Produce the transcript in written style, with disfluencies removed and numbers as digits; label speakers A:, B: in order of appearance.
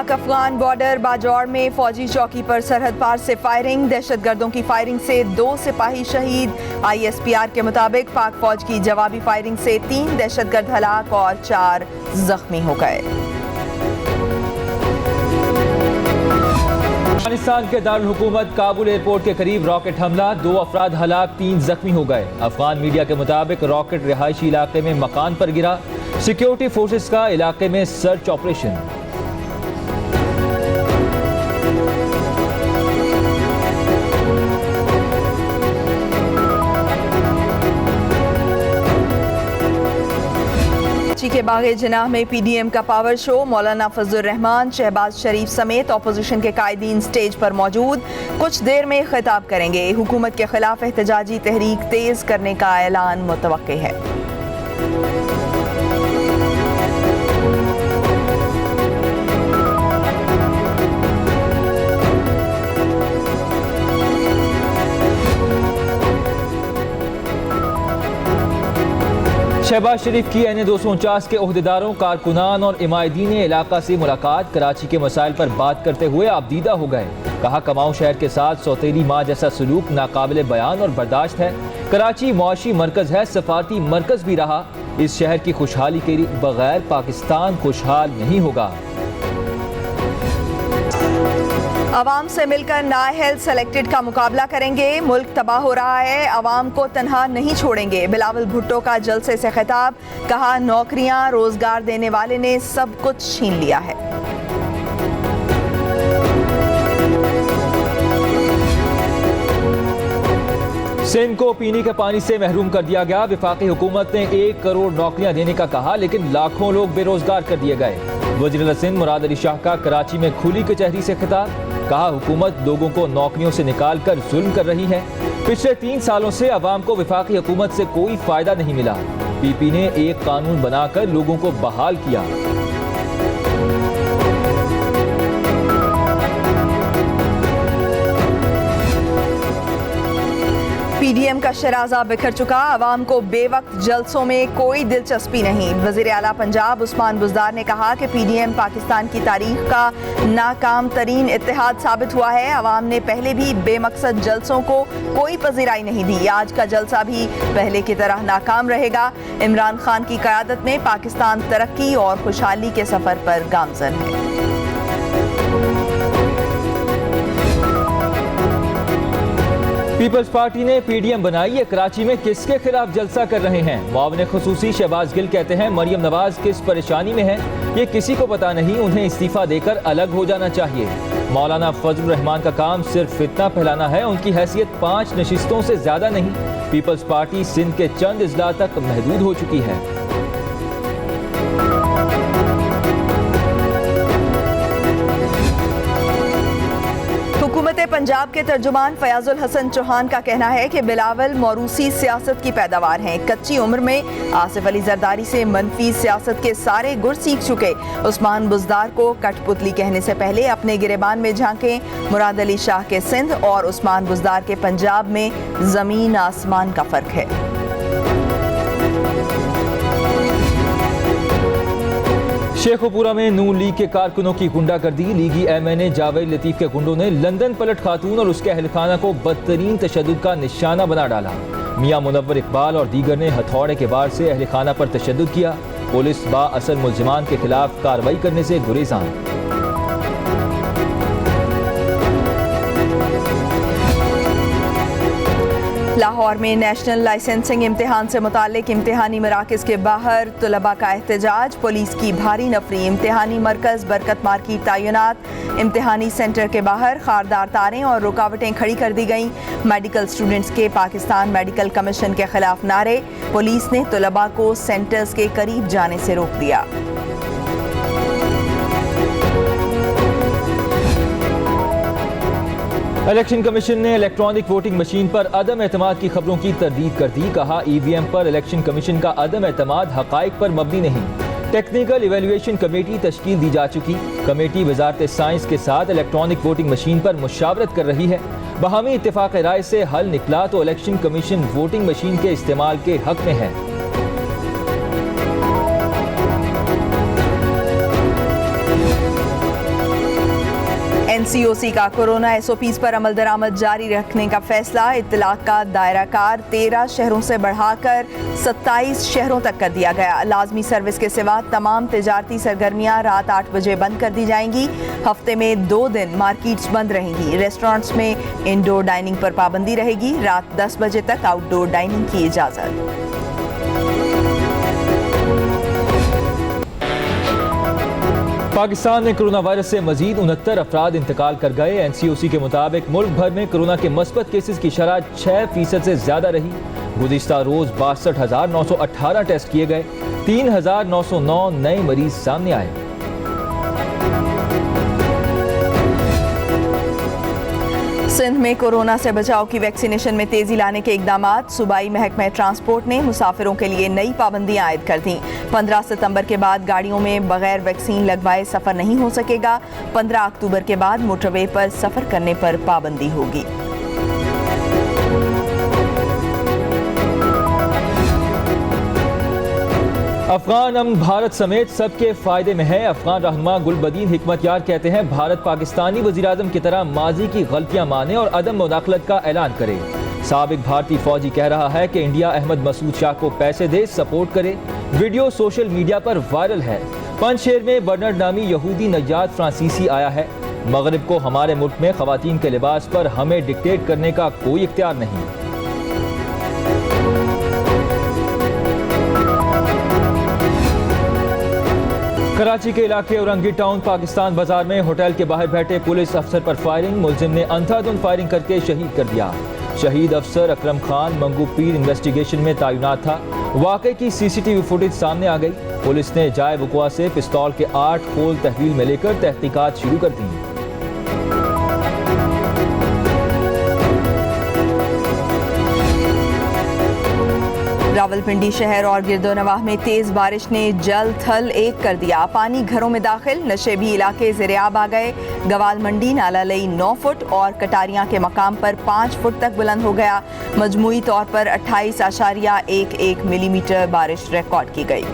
A: पाक अफगान बॉर्डर बाजौर में फौजी चौकी पर सरहद पार से फायरिंग, दहशतगर्दों की फायरिंग से 2 सिपाही शहीद। ISPR के मुताबिक पाक फौज की जवाबी फायरिंग से 3 दहशतगर्द हलाक और 4 जख्मी हो गए।
B: अफगानिस्तान के दारुल हुकूमत काबुल एयरपोर्ट के करीब रॉकेट हमला, 2 अफराद हलाक, 3 जख्मी हो गए। अफगान मीडिया के मुताबिक रॉकेट रिहायशी इलाके में मकान पर गिरा। सिक्योरिटी फोर्सेस का इलाके में सर्च ऑपरेशन।
A: के बागे जिनाह में PDM का पावर शो, मौलाना फजलुर रहमान, शहबाज शरीफ समेत ऑपोजिशन के कायदीन स्टेज पर मौजूद। कुछ देर में खिताब करेंगे। हुकूमत के खिलाफ एहतजाजी तहरीक तेज करने का ऐलान मुतवक्के है।
B: शहबाज शरीफ की NA 249 के ओहदेदारों, कारकुनान और इमायदीन इलाका से मुलाकात, कराची के मसाइल पर बात करते हुए आपदीदा हो गए। कहा कमाऊं शहर के साथ सौतेली माँ जैसा सलूक नाकाबिले बयान और बर्दाश्त है। कराची मुआशी मरकज है, सफारती मरकज भी रहा। इस शहर की खुशहाली के बगैर पाकिस्तान खुशहाल नहीं होगा।
A: अवाम से मिलकर नाअहल सेलेक्टेड का मुकाबला करेंगे। मुल्क तबाह हो रहा है, अवाम को तनहा नहीं छोड़ेंगे। बिलावल भुट्टो का जलसे से खिताब, कहा नौकरियां रोजगार देने वाले ने सब कुछ छीन लिया है।
B: सिंध को पीने के पानी से महरूम कर दिया गया। वफाकी हुकूमत ने 1 करोड़ नौकरियां देने का कहा, लेकिन लाखों लोग बेरोजगार कर दिए गए। वज़ीर सिंध मुराद अली शाह का कराची में खुली कचहरी से खिताब, कहा हुकूमत लोगों को नौकरियों से निकाल कर जुल्म कर रही है। पिछले 3 सालों से अवाम को वफाकी हुकूमत से कोई फायदा नहीं मिला। PP ने एक कानून बनाकर लोगों को बहाल किया।
A: PDM का शराजा बिखर चुका, अवाम को बेवक्त जलसों में कोई दिलचस्पी नहीं। वज़ीर आला पंजाब उस्मान बुज़दार ने कहा कि PDM पाकिस्तान की तारीख का नाकाम तरीन इत्तेहाद साबित हुआ है। अवाम ने पहले भी बेमकसद जलसों को कोई पजीराई नहीं दी। आज का जलसा भी पहले की तरह नाकाम रहेगा। इमरान खान की क़यादत में पाकिस्तान तरक्की और खुशहाली के सफ़र पर गामज़न है।
B: पीपल्स पार्टी ने PDM बनाई है। कराची में किसके खिलाफ जलसा कर रहे हैं? मुआविन खुसूसी शहबाज गिल कहते हैं मरियम नवाज किस परेशानी में है ये किसी को पता नहीं, उन्हें इस्तीफा देकर अलग हो जाना चाहिए। मौलाना फजलुर रहमान का काम सिर्फ फितना फैलाना है, उनकी हैसियत 5 नशिस्तों से ज्यादा नहीं। पीपल्स पार्टी सिंध के चंद अजला तक महदूद हो चुकी है।
A: हुकूमत पंजाब के तर्जुमान फयाजुल हसन चौहान का कहना है कि बिलावल मौरूसी सियासत की पैदावार हैं। कच्ची उम्र में आसिफ अली जरदारी से मनफी सियासत के सारे गुर सीख चुके। उस्मान बुज़दार को कठपुतली कहने से पहले अपने गिरेबान में झांकें। मुराद अली शाह के सिंध और उस्मान बुज़दार के पंजाब में जमीन आसमान का फर्क है।
B: शेखुपुरा में नून लीग के कारकुनों की गुंडागर्दी, लीगी MNA जावेद लतीफ के गुंडों ने लंदन पलट खातून और उसके अहलखाना को बदतरीन तशद्दुद का निशाना बना डाला। मियां मुनव्वर इकबाल और दीगर ने हथौड़े के वार से अहलखाना पर तशद्दुद किया। पुलिस बाअसल मुल्जिमान के खिलाफ कार्रवाई करने से गुरेज़ान।
A: लाहौर में नेशनल लाइसेंसिंग इम्तिहान से मुतालिक इम्तिहानी मराकज़ के बाहर तलबा का एहतजाज, पुलिस की भारी नफरी, इम्तिहानी मरकज़ बरकत मार की तैनात। इम्तिहानी सेंटर के बाहर खारदार तारें और रुकावटें खड़ी कर दी गईं। मेडिकल स्टूडेंट्स के पाकिस्तान मेडिकल कमीशन के खिलाफ नारे, पुलिस ने तलबा को सेंटर्स के करीब जाने से रोक दिया।
B: इलेक्शन कमीशन ने इलेक्ट्रॉनिक वोटिंग मशीन पर अदम एतमाद की खबरों की तरदीद कर दी। कहा EVM पर इलेक्शन कमीशन का अदम एतमाद हकाइक पर मबनी नहीं। टेक्निकल इवेल्युएशन कमेटी तश्कील दी जा चुकी। कमेटी वजारत साइंस के साथ इलेक्ट्रॉनिक वोटिंग मशीन पर मुशावरत कर रही है। बहामी इत्तेफाक राय से हल निकला तो इलेक्शन कमीशन वोटिंग मशीन के इस्तेमाल के हक में है।
A: एनसीओसी का कोरोना एसओपीज पर अमल दरामद जारी रखने का फैसला। इत्तलाक का दायराकार 13 शहरों से बढ़ाकर 27 शहरों तक कर दिया गया। लाजमी सर्विस के सिवा तमाम तिजारती सरगर्मियां रात 8 बजे बंद कर दी जाएंगी। हफ्ते में 2 दिन मार्केट्स बंद रहेंगी। रेस्टोरेंट्स में इंडोर डाइनिंग पर पाबंदी रहेगी। रात 10 बजे तक आउटडोर डाइनिंग की इजाजत।
B: पाकिस्तान में कोरोना वायरस से मजीद 69 अफराद इंतकाल कर गए। एनसीओसी के मुताबिक मुल्क भर में कोरोना के मस्बत केसेस की शरह 6% से ज्यादा रही। गुज़िश्ता रोज 62,918 टेस्ट किए गए। 3,909 नए मरीज सामने आए।
A: सिंध में कोरोना से बचाव की वैक्सीनेशन में तेजी लाने के इकदामात। सूबाई महकमा ट्रांसपोर्ट ने मुसाफिरों के लिए नई पाबंदियां आयद कर दी। 15 सितंबर के बाद गाड़ियों में बगैर वैक्सीन लगवाए सफर नहीं हो सकेगा। 15 अक्टूबर के बाद मोटरवे पर सफर करने पर पाबंदी होगी।
B: अफगान अमन भारत समेत सबके फायदे में है। अफगान रहनुमा गुलबदीन हिकमतयार कहते हैं, भारत पाकिस्तानी वज़ीर-ए-आज़म की तरह माजी की गलतियां माने और अदम मुदाखलत का ऐलान करे। साबिक भारतीय फौजी कह रहा है कि इंडिया अहमद मसूद शाह को पैसे दे, सपोर्ट करे। वीडियो सोशल मीडिया पर वायरल है। पंजशेर में बर्नर्ड नामी यहूदी नजात फ्रांसीसी आया है। मगरिब को हमारे मुल्क में खवातीन के लिबास पर हमें डिक्टेट करने का कोई इख्तियार नहीं। कराची के इलाके औरंगी टाउन पाकिस्तान बाजार में होटल के बाहर बैठे पुलिस अफसर पर फायरिंग। मुलजिम ने अंधाधुंध फायरिंग करके शहीद कर दिया। शहीद अफसर अकरम खान मंगू पीर इन्वेस्टिगेशन में तैनात था। वाकई की सीसीटीवी फुटेज सामने आ गई। पुलिस ने जाए वक़ुआ से पिस्तौल के 8 खोल तहवील में लेकर तहकीकात शुरू कर दी।
A: रावलपिंडी शहर और गिरदोनवाह में तेज बारिश ने जल थल एक कर दिया। पानी घरों में दाखिल। नशेबी इलाके ज़ेरेआब आ गए। गवाल मंडी नाला लई 9 फुट और कटारियां के मकाम पर 5 फुट तक बुलंद हो गया। मजमूई तौर पर 28.11 मिलीमीटर बारिश रिकॉर्ड की गई।